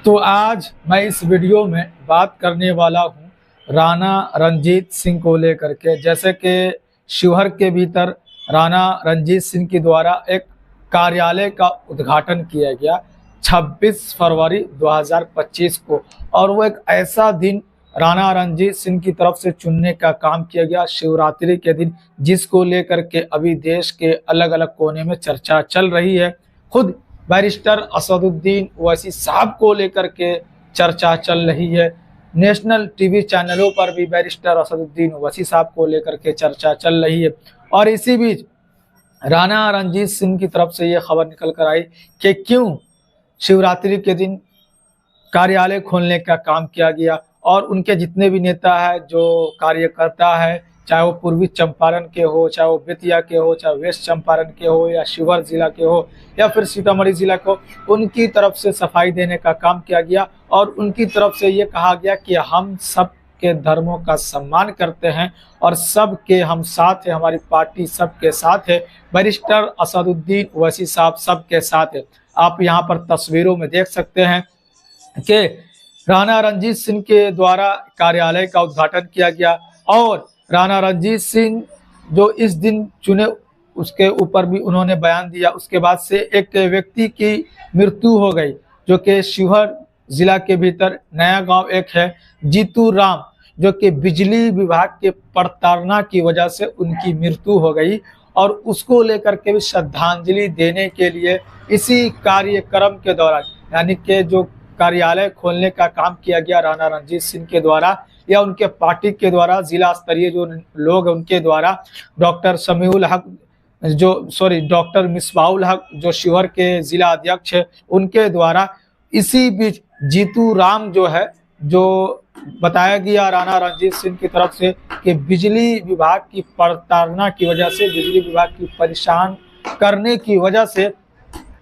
तो आज मैं इस वीडियो में बात करने वाला हूँ राणा रणजीत सिंह को लेकर के। जैसे कि शिवहर के भीतर राणा रणजीत सिंह के द्वारा एक कार्यालय का उद्घाटन किया गया 26 फरवरी 2025 को, और वो एक ऐसा दिन राणा रणजीत सिंह की तरफ से चुनने का काम किया गया शिवरात्रि के दिन, जिसको लेकर के अभी देश के अलग अलग कोने में चर्चा चल रही है। खुद बैरिस्टर असदुद्दीन ओवैसी साहब को लेकर के चर्चा चल रही है। नेशनल टीवी चैनलों पर भी बैरिस्टर असदुद्दीन ओवैसी साहब को लेकर के चर्चा चल रही है। और इसी बीच राणा रणजीत सिंह की तरफ से ये खबर निकल कर आई कि क्यों शिवरात्रि के दिन कार्यालय खोलने का काम किया गया, और उनके जितने भी नेता है, जो कार्यकर्ता है, चाहे वो पूर्वी चंपारण के हो, चाहे वो बेतिया के हो, चाहे वेस्ट चंपारण के हो, या शिवहर जिला के हो, या फिर सीतामढ़ी जिला को, उनकी तरफ से सफाई देने का काम किया गया। और उनकी तरफ से ये कहा गया कि हम सब के धर्मों का सम्मान करते हैं और सब के हम साथ हैं, हमारी पार्टी सबके साथ है, बैरिस्टर असदुद्दीन ओवैसी साहब सबके साथ है। आप यहाँ पर तस्वीरों में देख सकते हैं कि राणा रणजीत सिंह के द्वारा कार्यालय का उद्घाटन किया गया, और राणा रणजीत सिंह जो इस दिन चुने उसके ऊपर भी उन्होंने बयान दिया। उसके बाद से एक व्यक्ति की मृत्यु हो गई, जो कि शिवहर जिला के भीतर नया गांव एक है, जीतू राम, जो कि बिजली विभाग के प्रताड़ना की वजह से उनकी मृत्यु हो गई। और उसको लेकर के भी श्रद्धांजलि देने के लिए इसी कार्यक्रम के दौरान, यानी कि जो कार्यालय खोलने का काम किया गया राणा रणजीत सिंह के द्वारा या उनके पार्टी के द्वारा, जिला स्तरीय जो लोग हैं उनके द्वारा, डॉक्टर मिसबाउल हक जो शिवहर के जिला अध्यक्ष है उनके द्वारा, इसी बीच जीतू राम जो है, जो बताया गया राणा रणजीत सिंह की तरफ से कि बिजली विभाग की प्रताड़ना की वजह से, बिजली विभाग की परेशान करने की वजह से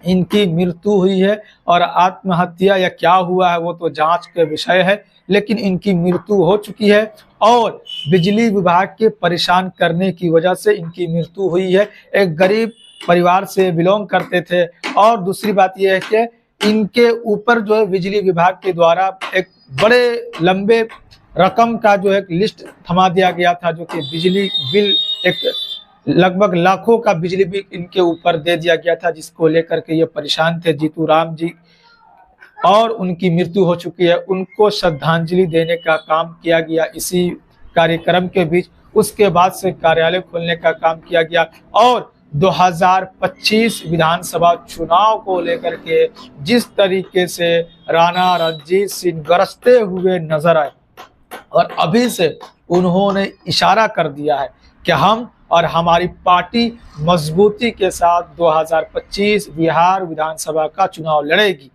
इनकी मृत्यु हुई है। और आत्महत्या या क्या हुआ है वो तो जांच के विषय है, लेकिन इनकी मृत्यु हो चुकी है और बिजली विभाग के परेशान करने की वजह से इनकी मृत्यु हुई है। एक गरीब परिवार से बिलोंग करते थे। और दूसरी बात यह है कि इनके ऊपर जो है बिजली विभाग के द्वारा एक बड़े लंबे रकम का जो एक लिस्ट थमा दिया गया था, जो कि बिजली बिल एक लगभग लाखों का बिजली बिल इनके ऊपर दे दिया गया था, जिसको लेकर के ये परेशान थे जीतू राम जी, और उनकी मृत्यु हो चुकी है। उनको श्रद्धांजलि देने का काम किया गया इसी कार्यक्रम के बीच। उसके बाद से कार्यालय खोलने का काम किया गया, और 2025 विधानसभा चुनाव को लेकर के जिस तरीके से राणा रणजीत सिंह गरजते हुए नजर आए, और अभी से उन्होंने इशारा कर दिया है कि हम और हमारी पार्टी मजबूती के साथ 2025 बिहार विधानसभा का चुनाव लड़ेगी,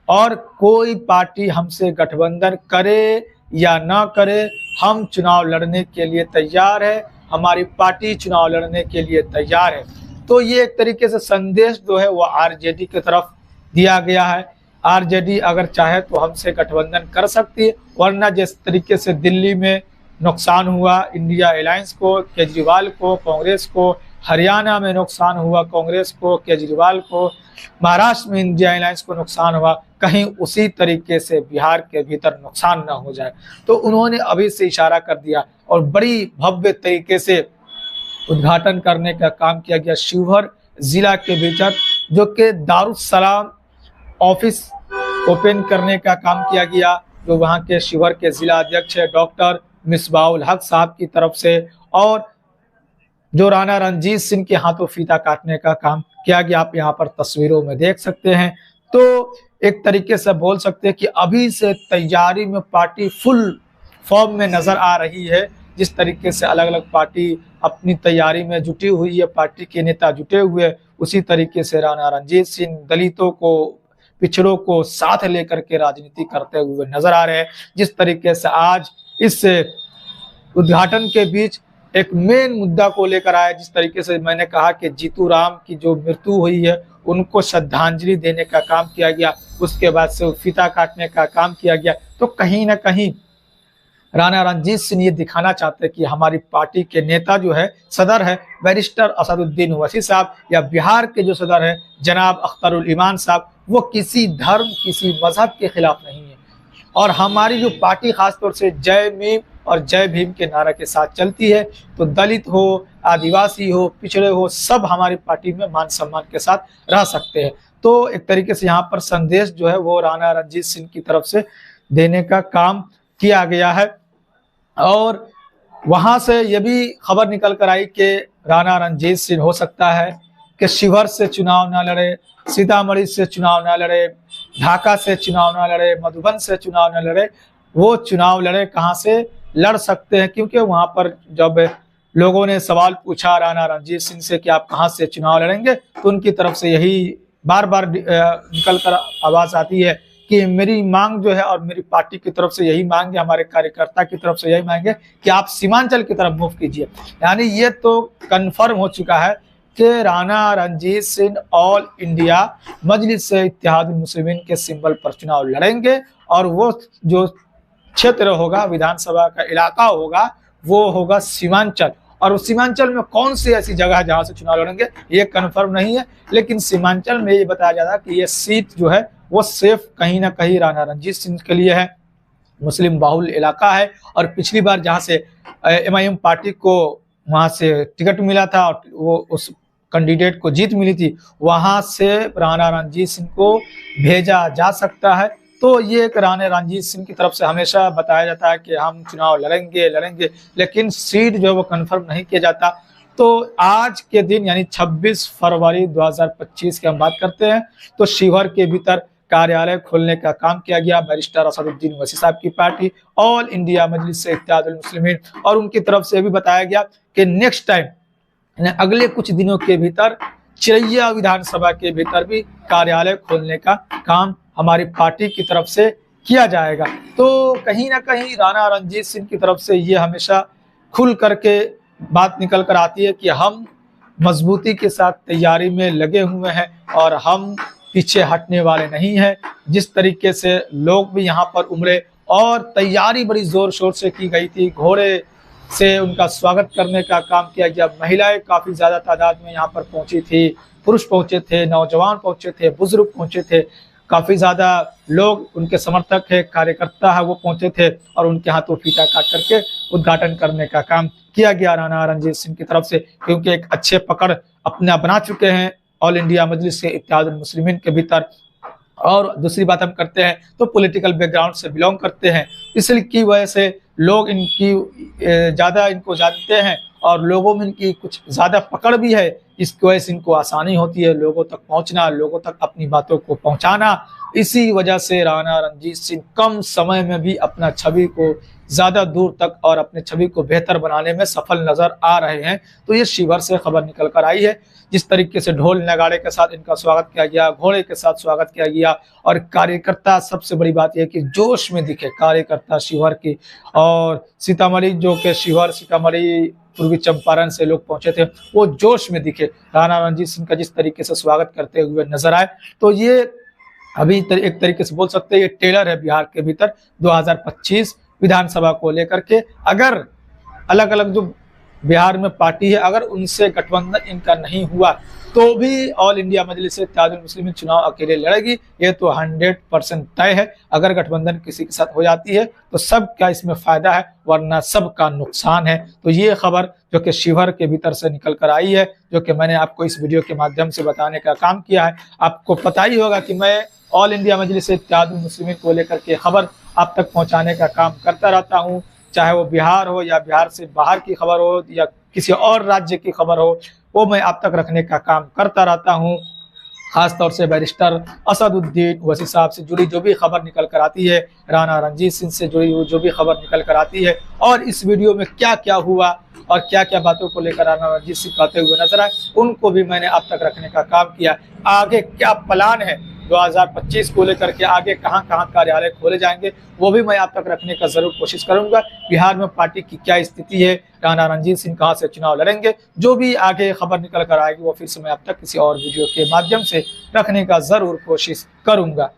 और कोई पार्टी हमसे गठबंधन करे या ना करे, हम चुनाव लड़ने के लिए तैयार है, हमारी पार्टी चुनाव लड़ने के लिए तैयार है। तो ये एक तरीके से संदेश जो है वो आरजेडी की तरफ दिया गया है। आरजेडी अगर चाहे तो हमसे गठबंधन कर सकती है, वरना जिस तरीके से दिल्ली में नुकसान हुआ इंडिया अलायंस को, केजरीवाल को, कांग्रेस को, हरियाणा में नुकसान हुआ कांग्रेस को, केजरीवाल को, महाराष्ट्र में इंडिया अलायंस को नुकसान हुआ, कहीं उसी तरीके से बिहार के भीतर नुकसान न हो जाए। तो उन्होंने अभी से इशारा कर दिया, और बड़ी भव्य तरीके से उद्घाटन करने का काम किया गया शिवहर जिला के भीतर, जो कि दारुसलाम ऑफिस ओपन करने का काम किया गया, जो वहाँ के शिवहर के जिला अध्यक्ष है डॉक्टर मिसबाउल हक साहब की तरफ से, और जो राणा रणजीत सिंह के हाथों फीता काटने का काम किया गया। आप यहाँ पर तस्वीरों में देख सकते हैं। तो एक तरीके से बोल सकते हैं कि अभी से तैयारी में पार्टी फुल फॉर्म में नजर आ रही है। जिस तरीके से अलग अलग पार्टी अपनी तैयारी में जुटी हुई है, पार्टी के नेता जुटे हुए, उसी तरीके से राणा रणजीत सिंह दलितों को, पिछड़ों को साथ लेकर के राजनीति करते हुए नजर आ रहे हैं। जिस तरीके से आज इस उद्घाटन के बीच एक मेन मुद्दा को लेकर आया, जिस तरीके से मैंने कहा कि जीतू राम की जो मृत्यु हुई है उनको श्रद्धांजलि देने का काम किया गया, उसके बाद से फीता काटने का काम किया गया। तो कहीं ना कहीं राणा रणजीत सिंह ये दिखाना चाहते हैं कि हमारी पार्टी के नेता जो है, सदर है बैरिस्टर असदुद्दीन ओवैसी साहब, या बिहार के जो सदर है जनाब अख्तरुल इमान साहब, वो किसी धर्म, किसी मजहब के खिलाफ नहीं है। और हमारी जो पार्टी खासतौर से जय भीम और जय भीम के नारा के साथ चलती है, तो दलित हो, आदिवासी हो, पिछड़े हो, सब हमारी पार्टी में मान सम्मान के साथ रह सकते हैं। तो एक तरीके से यहाँ पर संदेश जो है वो राणा रणजीत सिंह की तरफ से देने का काम किया गया है। और वहां से ये भी खबर निकल कर आई कि राणा रणजीत सिंह हो सकता है कि शिवहर से चुनाव ना लड़े, सीतामढ़ी से चुनाव ना लड़े, ढाका से चुनाव ना लड़े, मधुबन से चुनाव ना लड़े, वो चुनाव लड़े कहाँ से लड़ सकते हैं। क्योंकि वहां पर जब लोगों ने सवाल पूछा राणा रणजीत सिंह से कि आप कहाँ से चुनाव लड़ेंगे, तो उनकी तरफ से यही बार बार निकल कर आवाज आती है कि मेरी मांग जो है और मेरी पार्टी की तरफ से यही मांग है, हमारे कार्यकर्ता की तरफ से यही मांग है कि आप सीमांचल की तरफ मूव कीजिए। यानी ये तो कन्फर्म हो चुका है कि राणा रणजीत सिंह ऑल इंडिया मजलिस इत्तेहादुल मुस्लिमीन के सिंबल पर चुनाव लड़ेंगे। और वो जो क्षेत्र होगा, विधानसभा का इलाका होगा, वो होगा सीमांचल। और उस सीमांचल में कौन सी ऐसी जगह है जहां से चुनाव लड़ेंगे ये कन्फर्म नहीं है, लेकिन सीमांचल में ये बताया जा रहा है कि ये सीट जो है वो सिर्फ कहीं ना कहीं राणा रणजीत सिंह के लिए है। मुस्लिम बाहुल इलाका है और पिछली बार जहां से MIM पार्टी को वहां से टिकट मिला था और वो उस कैंडिडेट को जीत मिली थी, वहां से राणा रणजीत सिंह को भेजा जा सकता है। तो ये एक राणा रणजीत सिंह की तरफ से हमेशा बताया जाता है कि हम चुनाव लड़ेंगे, लेकिन सीट जो है वो कन्फर्म नहीं किया जाता। तो आज के दिन यानी 26 फरवरी 2025 की हम बात करते हैं, तो शिवहर के भीतर कार्यालय खोलने का काम किया गया बैरिस्टर असदुद्दीन ओवैसी साहब की पार्टी ऑल इंडिया मजलिस इत्तेहादुल मुस्लिमीन, और उनकी तरफ से भी बताया गया कि नेक्स्ट टाइम अगले कुछ दिनों के भीतर चिरैया विधानसभा के भीतर भी कार्यालय खोलने का काम हमारी पार्टी की तरफ से किया जाएगा। तो कहीं ना कहीं राणा रणजीत सिंह की तरफ से ये हमेशा खुल करके बात निकल कर आती है कि हम मजबूती के साथ तैयारी में लगे हुए हैं और हम पीछे हटने वाले नहीं हैं। जिस तरीके से लोग भी यहाँ पर उमड़े और तैयारी बड़ी जोर शोर से की गई थी, घोड़े से उनका स्वागत करने का काम किया गया, महिलाएं काफी ज्यादा तादाद में यहाँ पर पहुंची थी, पुरुष पहुंचे थे, नौजवान पहुंचे थे, बुजुर्ग पहुंचे थे, काफी ज्यादा लोग उनके समर्थक है, कार्यकर्ता है, वो पहुंचे थे और उनके हाथों फीता काट करके उद्घाटन करने का काम किया गया राणा रणजीत सिंह की तरफ से। क्योंकि एक अच्छे पकड़ अपना बना चुके हैं ऑल इंडिया मजलिस इत्तेहादुल मुस्लिमीन के भीतर। और दूसरी बात हम करते हैं तो पॉलिटिकल बैकग्राउंड से बिलोंग करते हैं, इसलिए की वजह से लोग इनकी ज्यादा इनको जानते हैं और लोगों में इनकी कुछ ज्यादा पकड़ भी है। इसकी वजह से इनको आसानी होती है लोगों तक पहुंचना, लोगों तक अपनी बातों को पहुंचाना। इसी वजह से राणा रणजीत सिंह कम समय में भी अपना छवि को ज्यादा दूर तक और अपने छवि को बेहतर बनाने में सफल नजर आ रहे हैं। तो ये शिवहर से खबर निकल कर आई है, जिस तरीके से ढोल नगाड़े के साथ इनका स्वागत किया गया, घोड़े के साथ स्वागत किया गया और कार्यकर्ता, सबसे बड़ी बात यह कि जोश में दिखे कार्यकर्ता शिवहर की। और सीतामढ़ी जो कि शिवहर, सीतामढ़ी, पूर्वी चंपारण से लोग पहुंचे थे, वो जोश में दिखे राणा रणजीत सिंह का जिस तरीके से स्वागत करते हुए नजर आए। तो ये अभी एक तरीके से बोल सकते हैं ये टेलर है बिहार के भीतर 2025 विधानसभा को लेकर के। अगर अलग अलग जो बिहार में पार्टी है, अगर उनसे गठबंधन इनका नहीं हुआ तो भी ऑल इंडिया मजलिस इत्तेहादुल मुस्लिमीन चुनाव अकेले लड़ेगी, ये तो 100% तय है। अगर गठबंधन किसी के साथ हो जाती है तो सबका इसमें फायदा है, वरना सबका नुकसान है। तो ये खबर जो कि शिवहर के भीतर से निकल कर आई है, जो कि मैंने आपको इस वीडियो के माध्यम से बताने का काम किया है। आपको पता ही होगा कि मैं ऑल इंडिया मजलिस इत्तेहादुल मुस्लिमीन को लेकर के खबर आप तक पहुंचाने का काम करता रहता हूं, चाहे वो बिहार हो या बिहार से बाहर की खबर हो या किसी और राज्य की खबर हो, वो मैं आप तक रखने का काम करता रहता हूं। खासतौर से बैरिस्टर असदुद्दीन ओवैसी साहब से जुड़ी जो भी खबर निकल कर आती है, राणा रणजीत सिंह से जुड़ी जो भी खबर निकल कर आती है, और इस वीडियो में क्या क्या हुआ और क्या क्या बातों को लेकर राणा रणजीत सिंह कहते हुए नजर आए, उनको भी मैंने आप तक रखने का काम किया। आगे क्या प्लान है 2025 को लेकर के, आगे कहां कहां कार्यालय खोले जाएंगे, वो भी मैं आप तक रखने का जरूर कोशिश करूंगा। बिहार में पार्टी की क्या स्थिति है, राणा रणजीत सिंह कहां से चुनाव लड़ेंगे, जो भी आगे खबर निकल कर आएगी वो फिर से मैं आप तक किसी और वीडियो के माध्यम से रखने का जरूर कोशिश करूंगा।